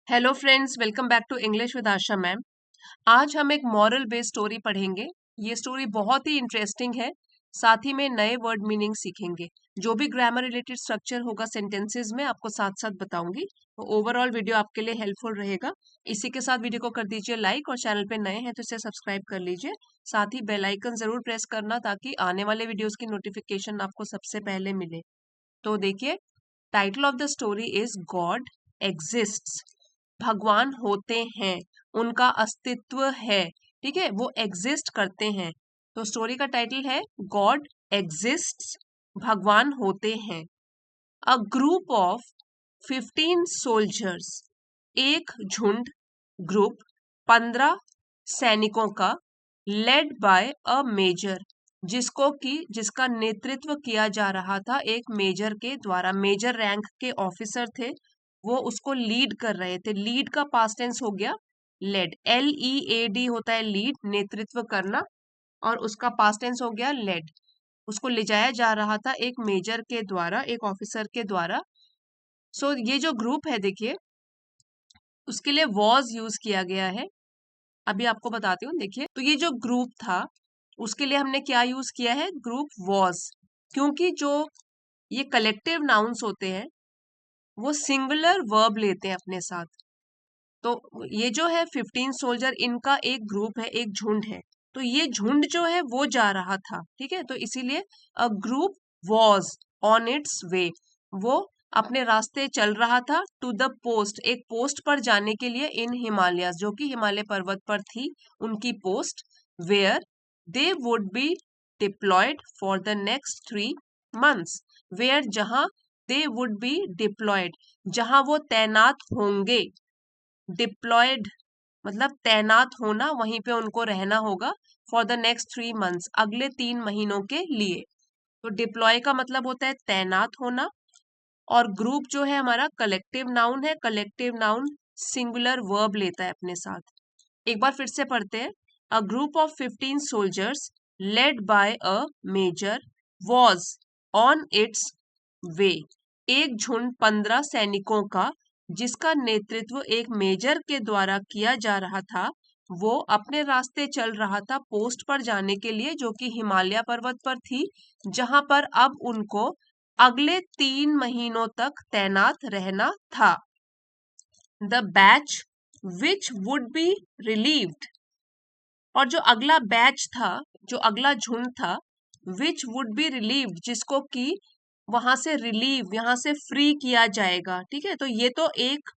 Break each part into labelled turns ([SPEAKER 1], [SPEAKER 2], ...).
[SPEAKER 1] Hello friends, welcome back to English with Asha ma'am. आज हम एक मॉरल बेस्ड स्टोरी पढ़ेंगे। ये स्टोरी बहुत ही इंटरेस्टिंग है। साथ ही में नए वर्ड मीनिंग सीखेंगे। जो भी ग्रामर रिलेटेड स्ट्रक्चर होगा सेंटेंसेस में आपको साथ साथ बताऊंगी। तो ओवरऑल वीडियो आपके लिए हेल्पफुल रहेगा। इसी के साथ वीडियो को कर दीजिए लाइक, और चैनल पे नए हैं तो इसे सब्सक्राइब कर लीजिए। साथ ही बेल आइकन जरूर प्रेस करना ताकि आने वाले वीडियोस की नोटिफिकेशन आपको सबसे पहले मिले। तो देखिए, title of the story is God exists. भगवान होते हैं, उनका अस्तित्व है। ठीक है, वो एग्जिस्ट करते हैं। तो स्टोरी का टाइटल है गॉड एग्जिस्ट्स, भगवान होते हैं। अ ग्रुप ऑफ 15 सोल्जर्स, एक झुंड, ग्रुप 15 सैनिकों का, लेड बाय अ मेजर, जिसका नेतृत्व किया जा रहा था एक मेजर के द्वारा। मेजर रैंक के ऑफिसर थे, वो उसको लीड कर रहे थे। लीड का पास्ट टेंस हो गया लेड, LEAD होता है लीड, नेतृत्व करना, और उसका पास्ट टेंस हो गया लेड। उसको ले जाया जा रहा था एक मेजर के द्वारा, एक ऑफिसर के द्वारा। ये जो ग्रुप है देखिए, उसके लिए वॉज यूज किया गया है। अभी आपको बताती हूँ। देखिए, तो ये जो ग्रुप था उसके लिए हमने क्या यूज किया है, ग्रुप वॉज। क्योंकि जो ये कलेक्टिव नाउन्स होते हैं वो सिंगुलर वर्ब लेते हैं अपने साथ। तो ये जो है 15 सोल्जर, इनका एक ग्रुप है, एक झुंड है। तो ये झुंड जो है वो जा रहा था, ठीक है। तो इसीलिए a group was on its way, वो अपने रास्ते चल रहा था। टू द पोस्ट, एक पोस्ट पर जाने के लिए, इन हिमालय, जो कि हिमालय पर्वत पर थी उनकी post. Where they would be deployed for the next 3 months. Where, जहां, दे वुड बी डिप्लॉयड, जहां वो तैनात होंगे। डिप्लॉयड मतलब तैनात होना, वहीं पे उनको रहना होगा। फॉर द नेक्स्ट 3 मंथ्स, अगले 3 महीनों के लिए। तो डिप्लॉय का मतलब होता है तैनात होना। और ग्रुप जो है हमारा कलेक्टिव नाउन है। कलेक्टिव नाउन सिंगुलर वर्ब लेता है अपने साथ। एक बार फिर से पढ़ते हैं। A group of 15 soldiers led by a major was on its way, एक झुंड 15 सैनिकों का, जिसका नेतृत्व एक मेजर के द्वारा किया जा रहा था, वो अपने रास्ते चल रहा था पोस्ट पर जाने के लिए, जो कि हिमालय पर्वत पर थी, जहां पर अब उनको अगले 3 महीनों तक तैनात रहना था। The batch which would be relieved, और जो अगला बैच था, जो अगला झुंड था, विच वुड बी रिलीव्ड, जिसको कि वहां से रिलीव, यहाँ से फ्री किया जाएगा। ठीक है, तो ये तो एक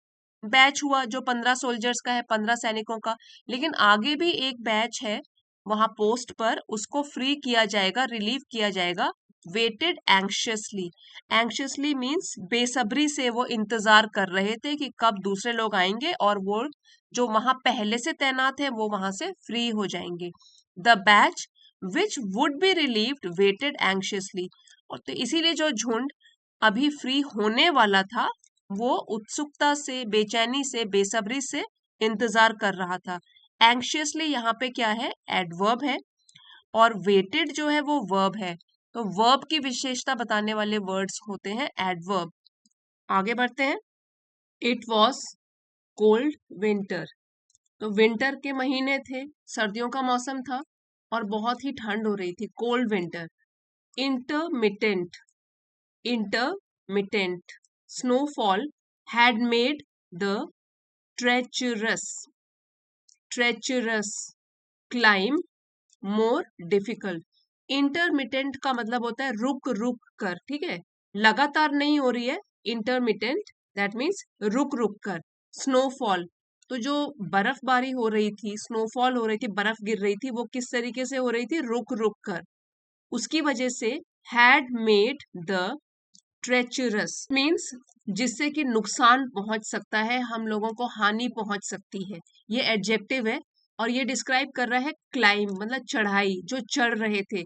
[SPEAKER 1] बैच हुआ जो 15 सोल्जर्स का है, 15 सैनिकों का। लेकिन आगे भी एक बैच है वहां पोस्ट पर, उसको फ्री किया जाएगा, रिलीव किया जाएगा। वेटेड एंक्शियसली, एंक्शियसली मीन्स बेसब्री से वो इंतजार कर रहे थे कि कब दूसरे लोग आएंगे और वो जो वहां पहले से तैनात है वो वहां से फ्री हो जाएंगे। The batch which would be relieved waited anxiously, और तो इसीलिए जो झुंड अभी फ्री होने वाला था वो उत्सुकता से, बेचैनी से, बेसब्री से इंतजार कर रहा था। एंक्शियसली यहाँ पे क्या है, एडवर्ब है, और वेटेड जो है वो वर्ब है। तो वर्ब की विशेषता बताने वाले वर्ड्स होते हैं एडवर्ब। आगे बढ़ते हैं। इट वॉज कोल्ड विंटर, तो विंटर के महीने थे, सर्दियों का मौसम था, और बहुत ही ठंड हो रही थी, cold winter. Intermittent, intermittent snowfall had made the treacherous treacherous climb more difficult। intermittent का मतलब होता है रुक रुक कर, ठीक है, लगातार नहीं हो रही है। intermittent that means रुक रुक कर। snowfall, तो जो बर्फबारी हो रही थी, स्नोफॉल हो रही थी, बर्फ गिर रही थी, वो किस तरीके से हो रही थी, रुक रुक कर। उसकी वजह से had made the treacherous means जिससे कि नुकसान पहुंच सकता है, हम लोगों को हानि पहुंच सकती है। ये एडजेक्टिव है, और ये डिस्क्राइब कर रहा है क्लाइम मतलब चढ़ाई, जो चढ़ रहे थे।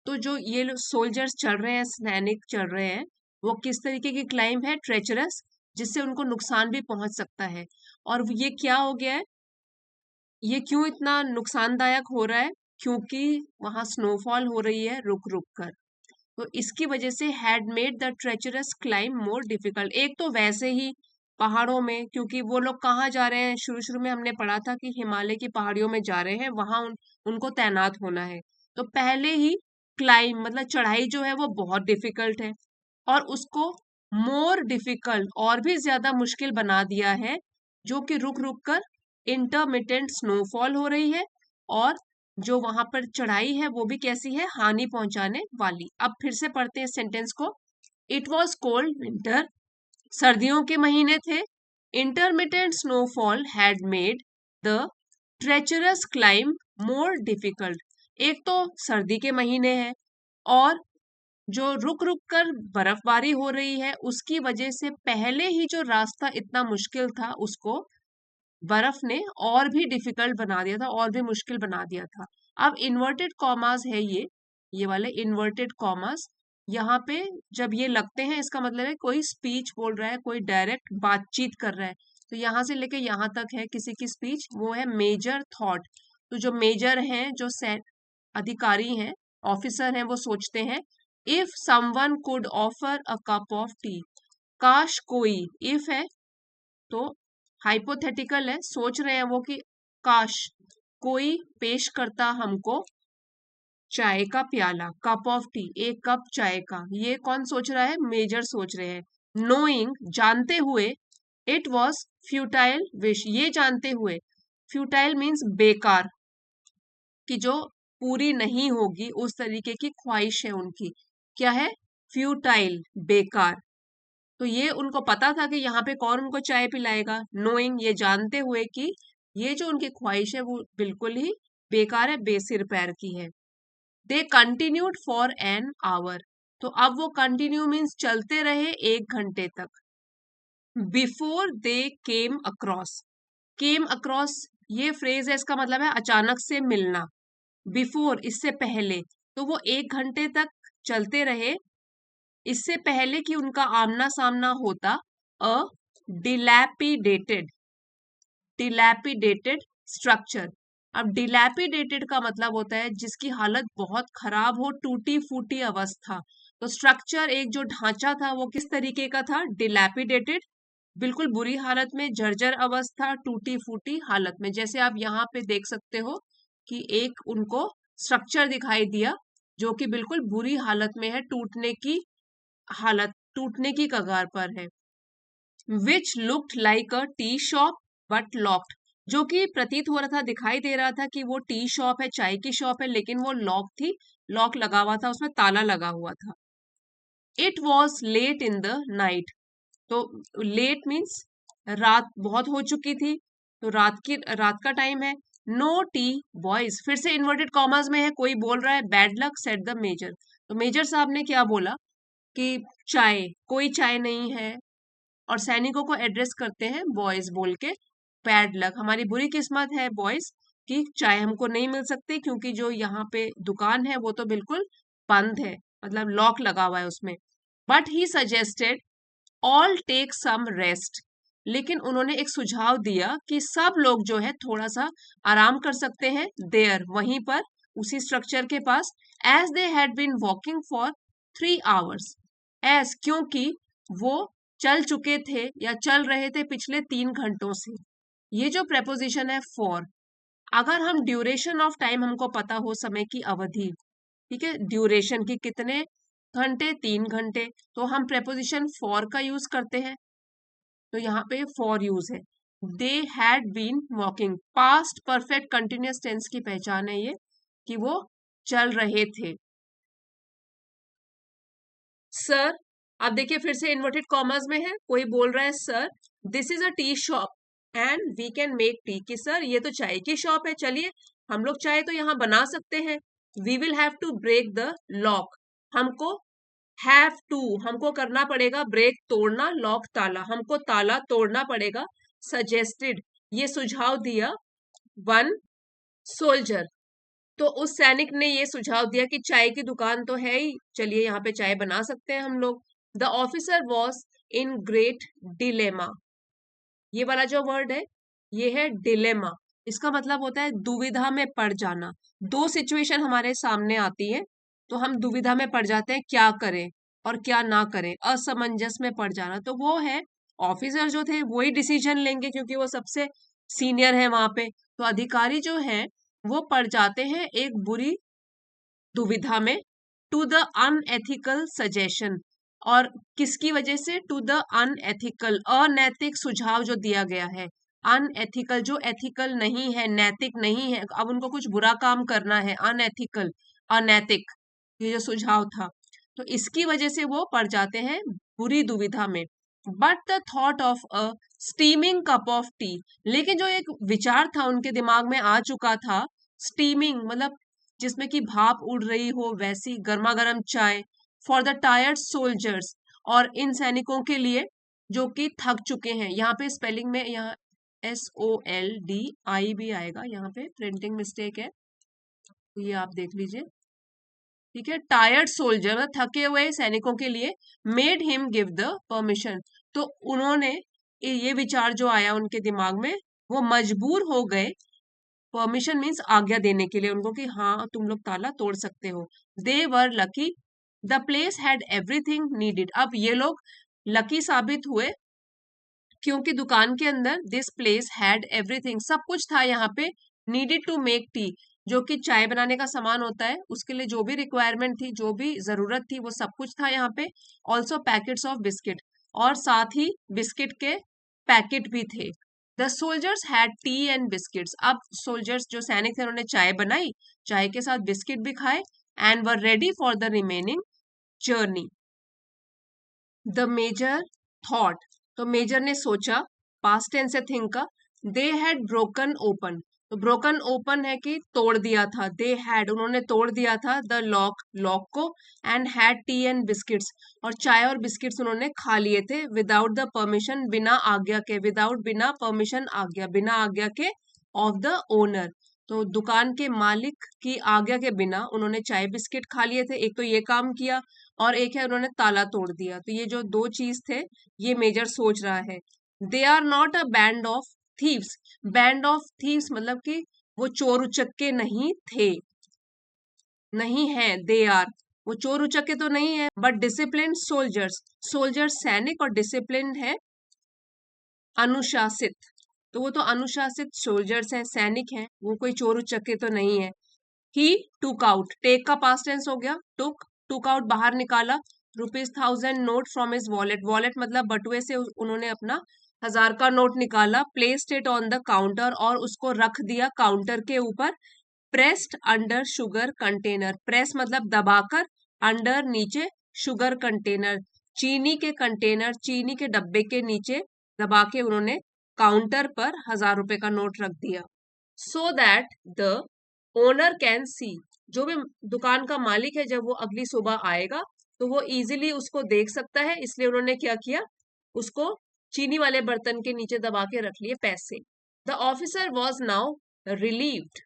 [SPEAKER 1] तो जो ये सोल्जर्स चढ़ रहे हैं, सैनिक चढ़ रहे हैं, वो किस तरीके की क्लाइम है, ट्रेचरस, जिससे उनको नुकसान भी पहुंच सकता है। और ये क्या हो गया है, ये क्यों इतना नुकसानदायक हो रहा है, क्योंकि वहां स्नोफॉल हो रही है रुक रुक कर। तो इसकी वजह से had made the treacherous climb more difficult. एक तो वैसे ही पहाड़ों में, क्योंकि वो लोग कहाँ जा रहे हैं, शुरू शुरू में हमने पढ़ा था कि हिमालय की पहाड़ियों में जा रहे हैं, वहां उनको तैनात होना है। तो पहले ही क्लाइम मतलब चढ़ाई जो है वो बहुत डिफिकल्ट है, और उसको मोर डिफिकल्ट और भी ज्यादा मुश्किल बना दिया है, जो कि रुक रुक कर इंटरमिटेंट स्नोफॉल हो रही है, और जो वहां पर चढ़ाई है वो भी कैसी है, हानि पहुंचाने वाली। अब फिर से पढ़ते हैं सेंटेंस को। इट वॉज कोल्ड विंटर, सर्दियों के महीने थे। Intermittent snowfall had made the treacherous climb more difficult. एक तो सर्दी के महीने हैं, और जो रुक रुक कर बर्फबारी हो रही है उसकी वजह से पहले ही जो रास्ता इतना मुश्किल था उसको बर्फ ने और भी डिफिकल्ट बना दिया था, और भी मुश्किल बना दिया था। अब इन्वर्टेड कॉमास है ये वाले इन्वर्टेड कॉमास यहाँ पे जब ये लगते हैं, इसका मतलब है कोई स्पीच बोल रहा है, कोई डायरेक्ट बातचीत कर रहा है। तो यहाँ से लेके यहाँ तक है किसी की स्पीच, वो है मेजर थॉट। तो जो मेजर हैं, जो अधिकारी हैं, ऑफिसर हैं, वो सोचते हैं, if someone could offer a cup of T, काश कोई, इफ है तो हाइपोथेटिकल है, सोच रहे हैं वो कि काश कोई पेश करता हमको चाय का प्याला, कप ऑफ टी, एक कप चाय का। ये कौन सोच रहा है, मेजर सोच रहे हैं। नोइंग, जानते हुए, इट वॉज फ्यूटाइल विश, ये जानते हुए, फ्यूटाइल मीन्स बेकार, कि जो पूरी नहीं होगी, उस तरीके की ख्वाहिश है उनकी, क्या है, फ्यूटाइल, बेकार। तो ये उनको पता था कि यहाँ पे कौन उनको चाय पिलाएगा, नोइंग, ये जानते हुए कि ये जो उनकी ख्वाहिश है वो बिल्कुल ही बेकार है, बेसिर पैर की है। दे कंटिन्यूड फॉर एन आवर, तो अब वो कंटिन्यू मीन्स चलते रहे 1 घंटे तक। Before they came across, came across ये फ्रेज है, इसका मतलब है अचानक से मिलना। बिफोर, इससे पहले, तो वो 1 घंटे तक चलते रहे इससे पहले कि उनका आमना सामना होता अ डिलैपिडेटेड, डिलैपिडेटेड स्ट्रक्चर। अब डिलैपिडेटेड का मतलब होता है जिसकी हालत बहुत खराब हो, टूटी फूटी अवस्था। तो स्ट्रक्चर, एक जो ढांचा था वो किस तरीके का था, डिलैपिडेटेड, बिल्कुल बुरी हालत में, जर्जर अवस्था, टूटी फूटी हालत में। जैसे आप यहाँ पे देख सकते हो कि एक उनको स्ट्रक्चर दिखाई दिया जो कि बिल्कुल बुरी हालत में है, टूटने की कगार पर है। Which looked like a tea shop but locked, जो कि प्रतीत हो रहा था, दिखाई दे रहा था कि वो टी शॉप है, चाय की शॉप है, लेकिन वो लॉक थी, लॉक लगा हुआ था, उसमें ताला लगा हुआ था। It was late in the night, तो लेट मीन्स रात बहुत हो चुकी थी, तो रात का टाइम है। नो टी बॉयज, फिर से इन्वर्टेड कॉमर्स में है, कोई बोल रहा है bad luck said the major. तो मेजर साहब ने क्या बोला कि कोई चाय नहीं है, और सैनिकों को एड्रेस करते हैं बॉयज बोल के, बैड लक, हमारी बुरी किस्मत है बॉयज कि चाय हमको नहीं मिल सकती, क्योंकि जो यहाँ पे दुकान है वो तो बिल्कुल बंद है, मतलब लॉक लगा हुआ है उसमें। But he suggested all take some rest, लेकिन उन्होंने एक सुझाव दिया कि सब लोग जो है थोड़ा सा आराम कर सकते हैं, देयर, वहीं पर, उसी स्ट्रक्चर के पास। As they had been walking for 3 hours, as, क्योंकि वो चल चुके थे या चल रहे थे पिछले 3 घंटों से। ये जो प्रेपोजिशन है फॉर, अगर हम ड्यूरेशन ऑफ टाइम हमको पता हो, समय की अवधि, ठीक है, ड्यूरेशन की, कितने घंटे, 3 घंटे, तो हम प्रेपोजिशन फॉर का यूज करते हैं, तो यहाँ पे फॉर यूज है। They had been walking, past perfect continuous tense की पहचान है ये, कि वो चल रहे थे। सर, आप देखिए फिर से इन्वर्टेड कॉमर्स में है, कोई बोल रहा है sir this is a tea shop and we can make tea, कि सर ये तो चाय की शॉप है, चलिए हम लोग चाय तो यहाँ बना सकते हैं। We will have to break the lock, हमको हमको करना पड़ेगा, ब्रेक तोड़ना, लॉक ताला, हमको ताला तोड़ना पड़ेगा। सजेस्टेड, ये सुझाव दिया, वन सोल्जर, तो उस सैनिक ने ये सुझाव दिया कि चाय की दुकान तो है ही, चलिए यहाँ पे चाय बना सकते हैं हम लोग। The officer was in great dilemma, ये वाला जो वर्ड है ये है डिलेमा, इसका मतलब होता है दुविधा में पड़ जाना। दो सिचुएशन हमारे सामने आती है, तो हम दुविधा में पड़ जाते हैं, क्या करें और क्या ना करें, असमंजस में पड़ जाना, तो वो है ऑफिसर जो थे वही डिसीजन लेंगे क्योंकि वो सबसे सीनियर है वहां पे। तो अधिकारी जो हैं वो पड़ जाते हैं एक बुरी दुविधा में, टू द अनएथिकल सजेशन। और किसकी वजह से? टू द अनएथिकल, अनैतिक सुझाव जो दिया गया है। अनएथिकल, जो एथिकल नहीं है, नैतिक नहीं है, अब उनको कुछ बुरा काम करना है, अनएथिकल, अनैतिक, ये जो सुझाव था, तो इसकी वजह से वो पड़ जाते हैं बुरी दुविधा में। But the thought of a steaming cup of T, लेकिन जो एक विचार था उनके दिमाग में आ चुका था, स्टीमिंग मतलब जिसमें कि भाप उड़ रही हो, वैसी गर्मा गर्म चाय, फॉर द टायर्ड सोल्जर्स, और इन सैनिकों के लिए जो कि थक चुके हैं। यहाँ पे स्पेलिंग में यहाँ SOLDI भी आएगा, यहाँ पे प्रिंटिंग मिस्टेक है, तो ये आप देख लीजिए। ठीक है, टायर्ड सोल्जर, थके हुए सैनिकों के लिए, made him give the permission, तो उन्होंने ये विचार जो आया उनके दिमाग में, वो मजबूर हो गए, परमिशन मीन्स आज्ञा देने के लिए उनको कि हाँ तुम लोग ताला तोड़ सकते हो। They were lucky, the place had everything needed, अब ये लोग लकी साबित हुए क्योंकि दुकान के अंदर दिस प्लेस हैड एवरीथिंग, सब कुछ था यहाँ पे, नीडेड टू मेक टी, जो कि चाय बनाने का सामान होता है उसके लिए जो भी रिक्वायरमेंट थी, जो भी जरूरत थी, वो सब कुछ था यहाँ पे। ऑल्सो पैकेट्स ऑफ बिस्किट, और साथ ही बिस्किट के पैकेट भी थे। The soldiers had tea and biscuits, अब सोल्जर्स जो सैनिक थे उन्होंने चाय बनाई, चाय के साथ बिस्किट भी खाए, and were ready for the remaining journey. The major thought, तो मेजर ने सोचा, पास्ट टेंस है थिंक का, दे हैड ब्रोकन ओपन, तो ब्रोकन ओपन है कि तोड़ दिया था, दे हैड उन्होंने तोड़ दिया था, द लॉक लॉक को, and had tea and biscuits, और चाय और बिस्किट्स उन्होंने खा लिए थे, विदाउट द परमिशन, बिना आज्ञा के, विदाउट बिना परमिशन आज्ञा, बिना आज्ञा के, ऑफ द ओनर, तो दुकान के मालिक की आज्ञा के बिना उन्होंने चाय बिस्किट खा लिए थे। एक तो ये काम किया, और एक है उन्होंने ताला तोड़ दिया, तो ये जो दो चीज थे ये मेजर सोच रहा है। They are not a band of thieves, band of thieves मतलब कि वो चोर उचक्के नहीं थे, नहीं है, दे आर, वो चोर उचक्के तो नहीं है, बट डिसिप्लिन सोल्जर्स, सोल्जर्स सैनिक, और डिसिप्लिन है अनुशासित, तो वो तो अनुशासित सोल्जर्स हैं, सैनिक हैं, वो कोई चोर उचक्के तो नहीं है। ही टुक आउट, टेक का पास्ट टेंस हो गया, टुक आउट बाहर निकाला, ₹1000 note from his wallet, wallet मतलब बटुए से उन्होंने अपना 1000 का नोट निकाला, placed it on the counter, और उसको रख दिया काउंटर के ऊपर, pressed under sugar container, press मतलब दबाकर, अंडर नीचे, शुगर कंटेनर चीनी के कंटेनर, चीनी के डब्बे के नीचे दबा के उन्होंने काउंटर पर 1000 रुपए का नोट रख दिया, so that the owner can see, जो भी दुकान का मालिक है जब वो अगली सुबह आएगा तो वो इजीली उसको देख सकता है, इसलिए उन्होंने क्या किया, उसको चीनी वाले बर्तन के नीचे दबा के रख लिए पैसे। The officer was now relieved,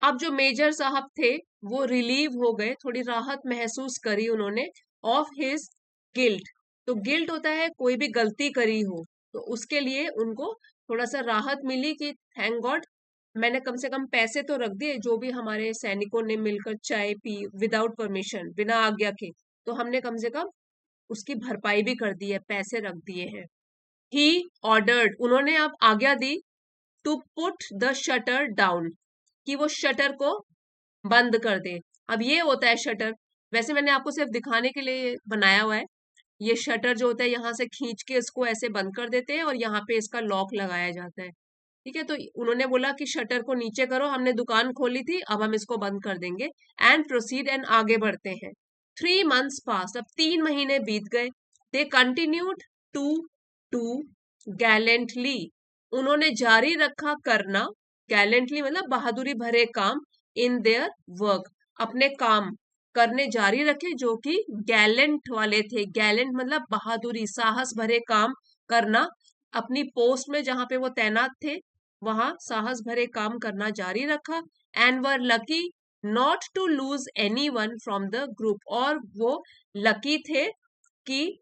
[SPEAKER 1] अब जो मेजर साहब थे वो रिलीव हो गए, थोड़ी राहत महसूस करी उन्होंने, ऑफ हिज गिल्ट, तो गिल्ट होता है कोई भी गलती करी हो, तो उसके लिए उनको थोड़ा सा राहत मिली कि थैंक गॉड मैंने कम से कम पैसे तो रख दिए, जो भी हमारे सैनिकों ने मिलकर चाय पी विदाउट परमिशन, बिना आज्ञा के, तो हमने कम से कम उसकी भरपाई भी कर दी है, पैसे रख दिए हैं। ही ऑर्डर्ड, उन्होंने अब आज्ञा दी, to put the shutter down, कि वो शटर को बंद कर दे। अब ये होता है शटर, वैसे मैंने आपको सिर्फ दिखाने के लिए बनाया हुआ है, ये शटर जो होता है यहाँ से खींच के इसको ऐसे बंद कर देते हैं और यहाँ पे इसका लॉक लगाया जाता है। ठीक है, तो उन्होंने बोला कि शटर को नीचे करो, हमने दुकान खोली थी अब हम इसको बंद कर देंगे, एंड प्रोसीड, एंड आगे बढ़ते हैं। 3 months पास, अब 3 महीने बीत गए। दे कंटिन्यूड टू टू गैलेंटली, उन्होंने जारी रखा करना, गैलेंटली मतलब बहादुरी भरे काम, इन देयर वर्क, अपने काम करने जारी रखे जो कि गैलेंट वाले थे, गैलेंट मतलब बहादुरी साहस भरे काम करना, अपनी पोस्ट में जहां पे वो तैनात थे वहां साहस भरे काम करना जारी रखा, and were lucky not to lose anyone from the group, और वो लकी थे कि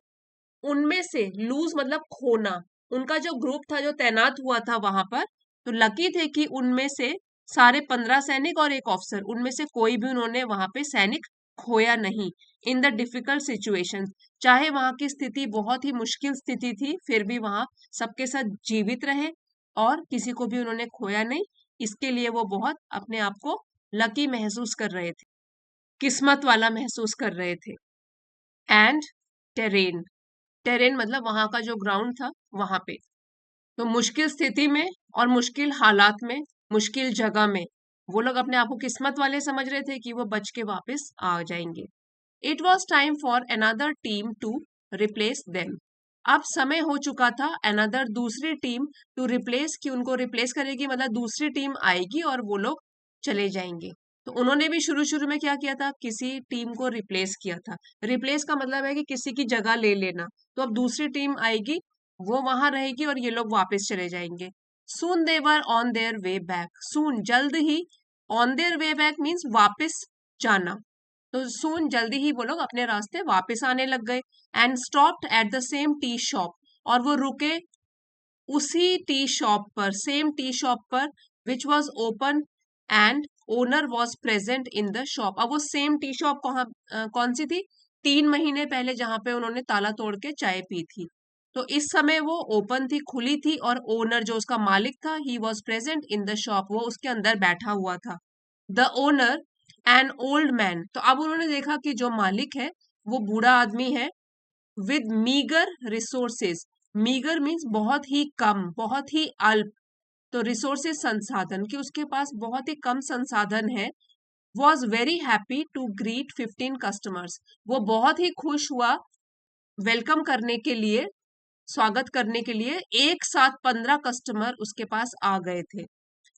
[SPEAKER 1] उनमें से, लूज मतलब खोना, उनका जो ग्रुप था जो तैनात हुआ था वहां पर, तो लकी थे कि उनमें से सारे 15 सैनिक और एक ऑफिसर, उनमें से कोई भी उन्होंने वहां पे सैनिक खोया नहीं। इन द डिफिकल्ट सिचुएशन, चाहे वहां की स्थिति बहुत ही मुश्किल स्थिति थी, फिर भी वहां सबके साथ जीवित रहे और किसी को भी उन्होंने खोया नहीं। इसके लिए वो बहुत अपने आप को लकी महसूस कर रहे थे, किस्मत वाला महसूस कर रहे थे। एंड टेरेन, टेरेन मतलब वहां का जो ग्राउंड था वहां पे, तो मुश्किल स्थिति में और मुश्किल हालात में, मुश्किल जगह में वो लोग अपने आप को किस्मत वाले समझ रहे थे कि वो बच के वापस आ जाएंगे। It was time for another team to replace them. अब समय हो चुका था अनदर दूसरी टीम टू रिप्लेस, कि उनको रिप्लेस करेगी, मतलब दूसरी टीम आएगी और वो लोग चले जाएंगे। तो उन्होंने भी शुरू शुरू में क्या किया था, किसी टीम को रिप्लेस किया था। रिप्लेस का मतलब है कि किसी की जगह ले लेना। तो अब दूसरी टीम आएगी, वो वहां रहेगी और ये लोग वापस चले जाएंगे। Soon they were on their way back, soon जल्द ही, on their way back means वापस जाना। तो सून जल्दी ही वो लोग अपने रास्ते वापस आने लग गए। And stopped at the same tea shop, और वो रुके उसी टी शॉप पर, सेम टी शॉप पर, which was open and owner was present in the shop. अब वो सेम टी शॉप कौन सी थी, 3 महीने पहले जहां पे उन्होंने ताला तोड़ के चाय पी थी। तो इस समय वो ओपन थी, खुली थी, और ओनर जो उसका मालिक था, he was present in the shop, वो उसके अंदर बैठा हुआ था। The owner an old man, तो अब उन्होंने देखा कि जो मालिक है वो बूढ़ा आदमी है, with meagre resources, meagre means बहुत ही कम, बहुत ही अल्प, तो रिसोर्सेज संसाधन, कि उसके पास बहुत ही कम संसाधन है। Was very happy to greet 15 customers, वो बहुत ही खुश हुआ वेलकम करने के लिए, स्वागत करने के लिए एक साथ 15 कस्टमर उसके पास आ गए थे।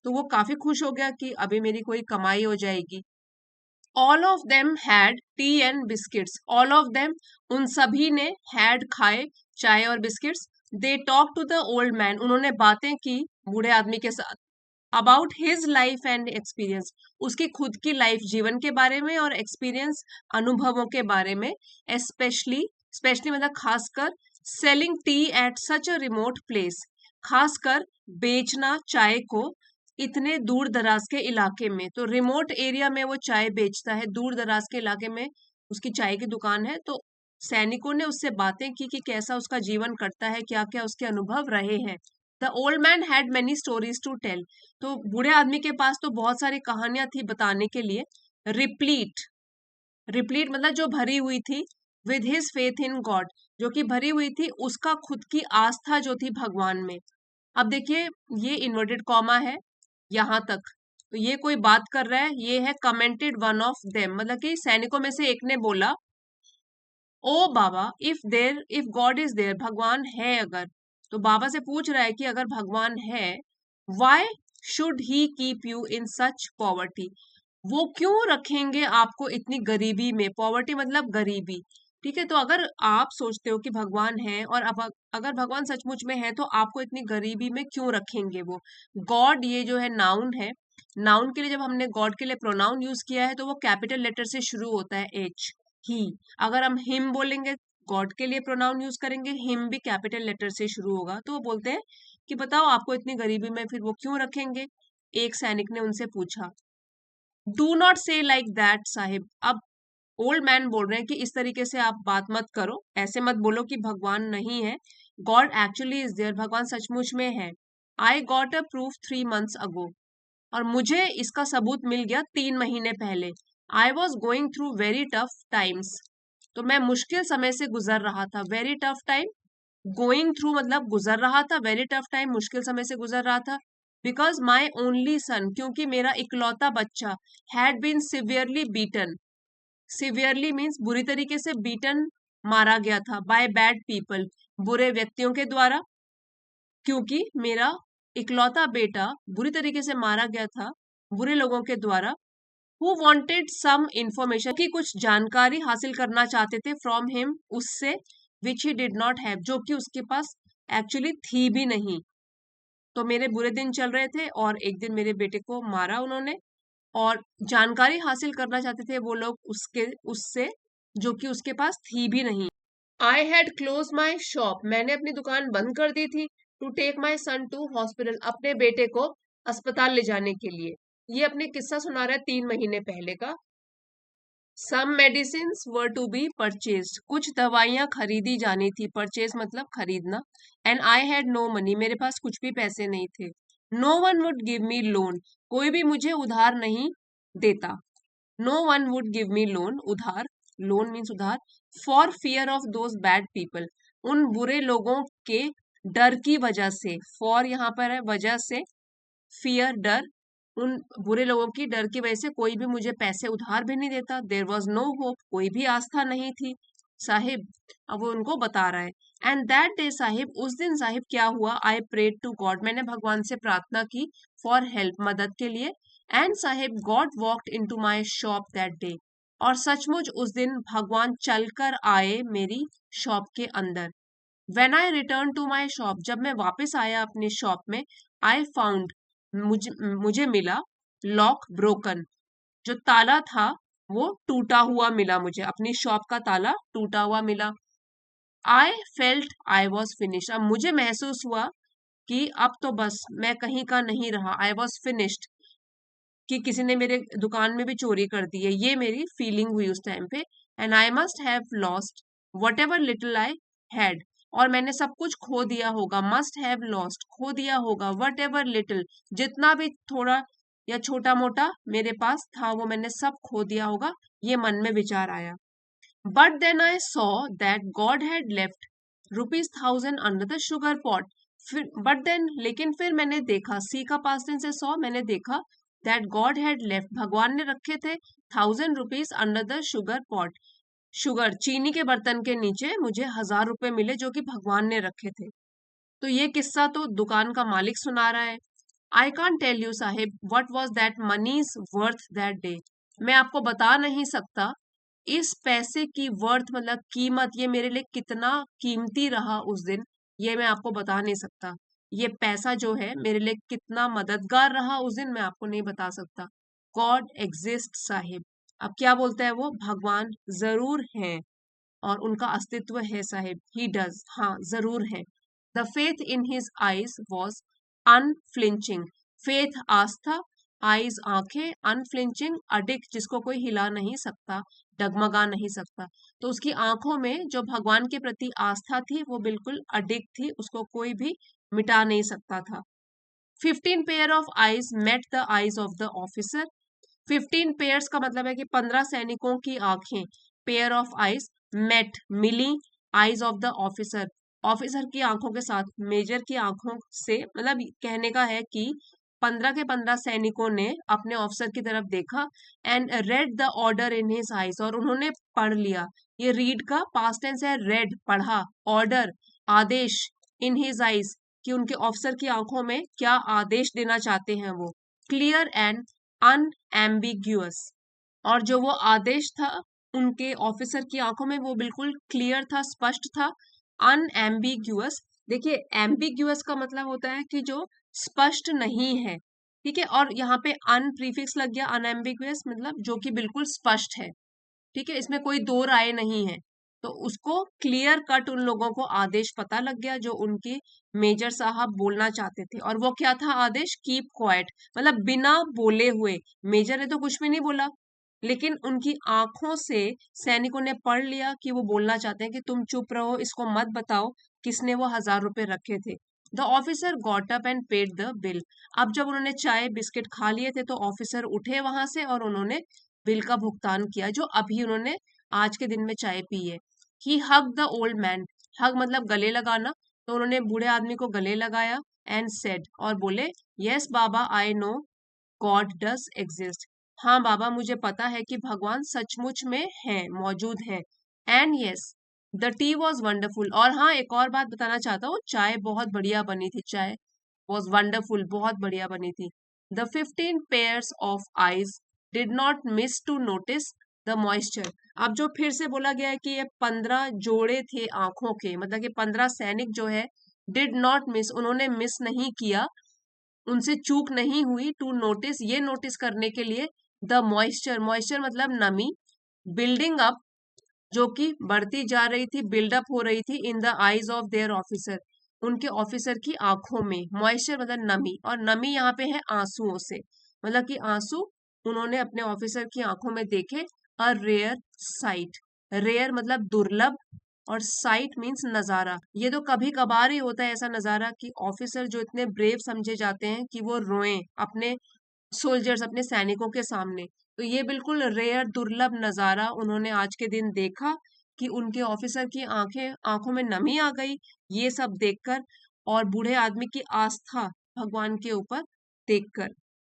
[SPEAKER 1] तो वो काफी खुश हो गया कि अभी मेरी कोई कमाई हो जाएगी। All of them had tea and biscuits, all of them उन सभी ने, हैड खाए चाय और biscuits. They talk to the old man, उन्होंने बातें की बूढ़े आदमी के साथ। About his life and experience, उसकी खुद की लाइफ, जीवन के बारे में, और एक्सपीरियंस, अनुभवों के बारे में। स्पेशली, स्पेशली मतलब खासकर, selling T at such a remote place, खासकर बेचना चाय को इतने दूर दराज के इलाके में। तो रिमोट एरिया में वो चाय बेचता है, दूर दराज के इलाके में उसकी चाय की दुकान है। तो सैनिकों ने उससे बातें की कि कैसा उसका जीवन कटता है, क्या क्या उसके अनुभव रहे हैं। The old man had many stories to tell, तो बूढ़े आदमी के पास तो बहुत सारी कहानियां थी बताने के लिए। रिप्लीट, रिप्लीट मतलब जो भरी हुई थी, with his faith in God, जो कि भरी हुई थी उसका खुद की आस्था जो थी भगवान में। अब देखिए, ये इन्वर्टेड कॉमा है यहां तक, तो ये कोई बात कर रहा है, ये है कमेंटेड वन ऑफ देम, मतलब कि सैनिकों में से एक ने बोला, ओ बाबा, इफ गॉड इज देयर, भगवान है अगर, तो बाबा से पूछ रहा है कि अगर भगवान है, why should he keep you in such poverty, वो क्यों रखेंगे आपको इतनी गरीबी में। पॉवर्टी मतलब गरीबी, ठीक है। तो अगर आप सोचते हो कि भगवान है, और अब अगर भगवान सचमुच में है, तो आपको इतनी गरीबी में क्यों रखेंगे वो। गॉड ये जो है नाउन है, नाउन के लिए जब हमने गॉड के लिए प्रोनाउन यूज किया है तो वो कैपिटल लेटर से शुरू होता है, एच, ही। अगर हम हिम बोलेंगे, गॉड के लिए प्रोनाउन यूज करेंगे, हिम भी कैपिटल लेटर से शुरू होगा। तो वो बोलते हैं कि बताओ आपको इतनी गरीबी में फिर वो क्यों रखेंगे। एक सैनिक ने उनसे पूछा। डू नॉट से लाइक दैट साहिब, अब ओल्ड मैन बोल रहे हैं कि इस तरीके से आप बात मत करो, ऐसे मत बोलो कि भगवान नहीं है। गॉड एक्चुअली इज देयर, भगवान सचमुच में है। I got a proof 3 months अगो, और मुझे इसका सबूत मिल गया 3 महीने पहले। I was going through very tough times, तो मैं मुश्किल समय से गुजर रहा था। Very tough time, going through मतलब गुजर रहा था, वेरी टफ टाइम मुश्किल समय से गुजर रहा था। बिकॉज माई ओनली सन, क्योंकि मेरा इकलौता बच्चा, had been severely beaten, severely means बुरी तरीके से, बीटन मारा गया था, बाय बैड पीपल, बुरे व्यक्तियों के द्वारा। क्योंकि मेरा इकलौता बेटा बुरी तरीके से मारा गया था बुरे लोगों के द्वारा। हु वांटेड सम इंफॉर्मेशन, की कुछ जानकारी हासिल करना चाहते थे, फ्रॉम हिम, उससे, विच ही डिड नॉट हैव, जो कि उसके पास एक्चुअली थी भी नहीं। तो मेरे बुरे दिन चल रहे थे और एक दिन मेरे बेटे को मारा उन्होंने, और जानकारी हासिल करना चाहते थे वो लोग उसके, उससे, जो कि उसके पास थी भी नहीं। I had close my shop, मैंने अपनी दुकान बंद कर दी थी। To take my son to hospital, अपने बेटे को अस्पताल ले जाने के लिए। ये अपने किस्सा सुना रहा है 3 महीने पहले का। Some medicines were to be purchased, कुछ दवाइयां खरीदी जानी थी, परचेज मतलब खरीदना। And I had no money, मेरे पास कुछ भी पैसे नहीं थे। No one would give me loan, कोई भी मुझे उधार नहीं देता। No one would give me loan, उधार, लोन मीन्स उधार। For fear of those bad people, उन बुरे लोगों के डर की वजह से, फॉर यहाँ पर है वजह से, फियर डर, उन बुरे लोगों की डर की वजह से कोई भी मुझे पैसे उधार भी नहीं देता। देर वॉज नो होप, कोई भी आस्था नहीं थी। साहिब, अब वो उनको बता रहा है। एंड दैट डे साहिब, उस दिन साहिब क्या हुआ, आई प्रेड टू गॉड, मैंने भगवान से प्रार्थना की, फॉर हेल्प, मदद के लिए। And Sahib God walked into my shop that day, और सचमुच उस दिन भगवान चलकर आए मेरी शॉप के अंदर। When I returned to my shop, जब मैं वापस आया अपनी शॉप में, I found, मुझे मिला, लॉक ब्रोकन, जो ताला था वो टूटा हुआ मिला, मुझे अपनी शॉप का ताला टूटा हुआ मिला। I felt I was finished, अब मुझे महसूस हुआ कि अब तो बस मैं कहीं का नहीं रहा। I was finished, कि किसी ने मेरे दुकान में भी चोरी कर दी है, ये मेरी फीलिंग हुई उस टाइम पे। And I must have lost what ever little I had, और मैंने सब कुछ खो दिया होगा। मस्ट हैव लॉस्ट, खो दिया होगा, वट एवर लिटिल, जितना भी थोड़ा या छोटा मोटा मेरे पास था वो मैंने सब खो दिया होगा, ये मन में विचार आया। But then I saw that God had left ₹1000 under the sugar pot, फिर बट देन, लेकिन फिर मैंने देखा, सी का पास्ट टेंस से सॉ, मैंने देखा, दैट गॉड हैड लेफ्ट, भगवान ने रखे थे ₹1000 under the sugar pot, sugar चीनी के बर्तन के नीचे मुझे ₹1000 मिले जो कि भगवान ने रखे थे। तो ये किस्सा तो दुकान का मालिक सुना रहा है। I can't tell you sahib what was that money's worth that day, मैं आपको बता नहीं सकता इस पैसे की वर्थ मतलब कीमत, ये मेरे लिए कितना कीमती रहा उस दिन, ये मैं आपको बता नहीं सकता। ये पैसा जो है मेरे लिए कितना मददगार रहा उस दिन, मैं आपको नहीं बता सकता। गॉड एग्जिस्ट साहिब, अब क्या बोलता है वो, भगवान जरूर है और उनका अस्तित्व है साहिब। ही डज, हाँ जरूर है। The faith in his eyes was unflinching, faith Aastha, eyes आंखें, अनफ्लिंचिंग अडिक, जिसको कोई हिला नहीं सकता, डगमगा नहीं सकता। तो उसकी आंखों में जो भगवान के प्रति आस्था थी वो बिल्कुल अडिक थी, उसको कोई भी मिटा नहीं सकता था। 15 pair of eyes met the eyes of the officer, 15 pairs का मतलब है कि 15 सैनिकों की आंखें, पेयर ऑफ आईज, मेट मिली, eyes of the officer, officer की आंखों के साथ, मेजर की आंखों से, मतलब कहने का है कि 15 के 15 सैनिकों ने अपने ऑफिसर की तरफ देखा। And read the order in his eyes, और उन्होंने पढ़ लिया, ये रीड का पास्ट टेंस है, रेड पढ़ा, ऑर्डर आदेश, इन हिज आईज कि उनके ऑफिसर की आंखों में क्या आदेश देना चाहते हैं वो, क्लियर एंड अनएम्बिग्यूअस, और जो वो आदेश था उनके ऑफिसर की आंखों में वो बिल्कुल क्लियर था, स्पष्ट था। अनएम्बिग्यूअस, देखिए एम्बिग्यूअस का मतलब होता है कि जो स्पष्ट नहीं है, ठीक है, और यहाँ पे अन प्रीफिक्स लग गया, अनएम्बिग्यूअस मतलब जो कि बिल्कुल स्पष्ट है, ठीक है, इसमें कोई दो राय नहीं है। तो उसको क्लियर कट उन लोगों को आदेश पता लग गया जो उनके मेजर साहब बोलना चाहते थे, और वो क्या था आदेश, कीप क्वाइट, मतलब बिना बोले हुए। मेजर ने तो कुछ भी नहीं बोला, लेकिन उनकी आंखों से सैनिकों ने पढ़ लिया कि वो बोलना चाहते हैं कि तुम चुप रहो, इसको मत बताओ किसने वो ₹1000 रखे थे। The officer got up and paid the bill, अब जब उन्होंने चाय बिस्किट खा लिए थे तो ऑफिसर उठे वहां से और उन्होंने बिल का भुगतान किया जो अभी उन्होंने आज के दिन में चाय पी है। ही हग द ओल्ड मैन, हग मतलब गले लगाना, तो उन्होंने बूढ़े आदमी को गले लगाया। एंड सेड, और बोले, yes Baba I know God does exist, हाँ बाबा मुझे पता है कि भगवान सचमुच में है, मौजूद है। And yes the T was wonderful, और हाँ एक और बात बताना चाहता हूँ, चाय बहुत बढ़िया बनी थी, चाय वॉज वंडरफुल, बहुत बढ़िया बनी थी। The 15 pairs of eyes did not miss to notice the moisture, अब जो फिर से बोला गया है कि ये 15 जोड़े थे आंखों के, मतलब कि 15 सैनिक जो है, डिड नॉट मिस, उन्होंने मिस नहीं किया, उनसे चूक नहीं हुई, टू नोटिस ये नोटिस करने के लिए, द मॉइस्चर, मॉइस्चर मतलब नमी, बिल्डिंग अप जो कि बढ़ती जा रही थी, बिल्डअप हो रही थी, in the eyes of their officer, उनके ऑफिसर की आंखों में, मॉइस्चर मतलब नमी, और नमी यहाँ पे है आंसुओं से, मतलब कि आंसू उन्होंने अपने ऑफिसर की आंखों में देखे, अ रेयर साइट। रेयर मतलब दुर्लभ, और साइट मीन्स नजारा। ये तो कभी कभार ही होता है ऐसा नजारा कि ऑफिसर जो इतने ब्रेव समझे जाते हैं कि वो रोएं अपने सोल्जर्स, अपने सैनिकों के सामने। तो ये बिल्कुल रेयर दुर्लभ नजारा उन्होंने आज के दिन देखा कि उनके ऑफिसर की आंखों में नमी आ गई ये सब देखकर, और बूढ़े आदमी की आस्था भगवान के ऊपर देखकर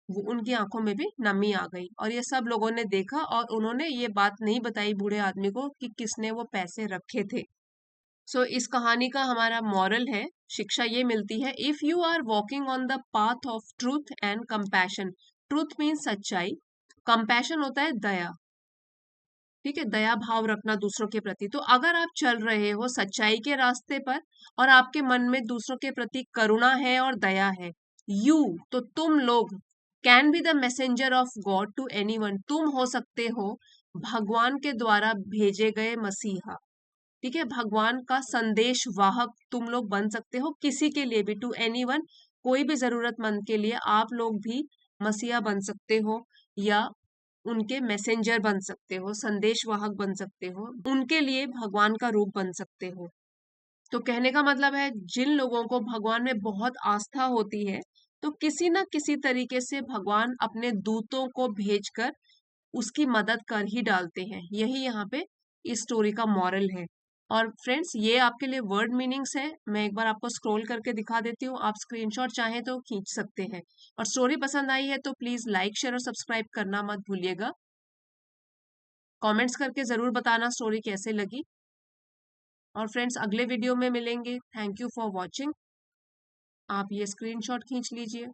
[SPEAKER 1] वो उनकी आंखों में भी नमी आ गई। और ये सब लोगों ने देखा और उन्होंने ये बात नहीं बताई बूढ़े आदमी को कि किसने वो पैसे रखे थे। सो इस कहानी का हमारा मॉरल है, शिक्षा ये मिलती है, if you are walking on the path of truth and compassion. Truth means सच्चाई, कंपैशन होता है दया, ठीक है, दया भाव रखना दूसरों के प्रति। तो अगर आप चल रहे हो सच्चाई के रास्ते पर और आपके मन में दूसरों के प्रति करुणा है और दया है, यू, तो तुम लोग, can be the messenger of God to anyone, तुम हो सकते हो भगवान के द्वारा भेजे गए मसीहा, ठीक है, भगवान का संदेश वाहक तुम लोग बन सकते हो किसी के लिए भी, टू एनीवन, कोई भी जरूरतमंद के लिए आप लोग भी मसीहा बन सकते हो, या उनके मैसेंजर बन सकते हो, संदेश वाहक बन सकते हो, उनके लिए भगवान का रूप बन सकते हो। तो कहने का मतलब है जिन लोगों को भगवान में बहुत आस्था होती है, तो किसी ना किसी तरीके से भगवान अपने दूतों को भेजकर उसकी मदद कर ही डालते हैं। यही यहाँ पे इस स्टोरी का मॉरल है। और फ्रेंड्स ये आपके लिए वर्ड मीनिंग्स है, मैं एक बार आपको स्क्रॉल करके दिखा देती हूँ, आप स्क्रीनशॉट चाहें तो खींच सकते हैं। और स्टोरी पसंद आई है तो प्लीज लाइक शेयर और सब्सक्राइब करना मत भूलिएगा। कमेंट्स करके जरूर बताना स्टोरी कैसे लगी। और फ्रेंड्स अगले वीडियो में मिलेंगे। Thank you for watching. आप ये स्क्रीनशॉट खींच लीजिए।